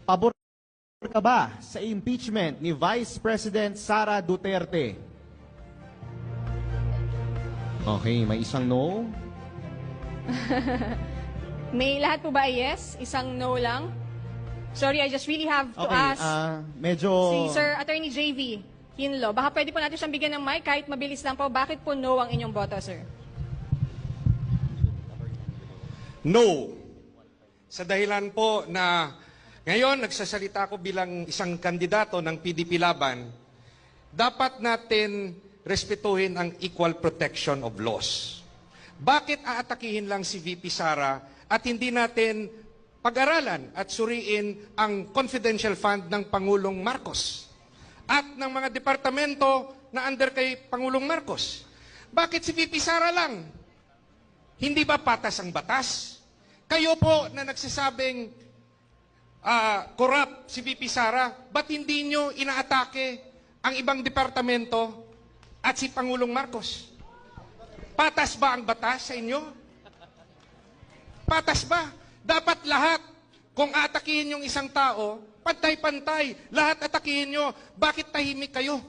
Pabor ka ba sa impeachment ni Vice President Sara Duterte? Okay, may isang no. May lahat po ba ay yes? Isang no lang? Sorry, I just really have to Okay, ask medyo... si Sir Attorney JV Hinlo. Baka pwede po natin siyang bigyan ng mic kahit mabilis lang po. Bakit po no ang inyong boto, sir? No. Sa dahilan po na ngayon nagsasalita ako bilang isang kandidato ng PDP Laban, dapat natin respetuhin ang equal protection of laws. Bakit aatakihin lang si VP Sara at hindi natin pag-aralan at suriin ang confidential fund ng Pangulong Marcos at ng mga departamento na under kay Pangulong Marcos? Bakit si VP Sara lang? Hindi ba patas ang batas? Kayo po na nagsasabing corrupt si VP Sara, ba't hindi nyo inaatake ang ibang departamento at si Pangulong Marcos? Patas ba ang batas sa inyo? Patas ba? Dapat lahat, kung atakihin yung isang tao, pantay-pantay, lahat atakihin nyo. Bakit tahimik kayo?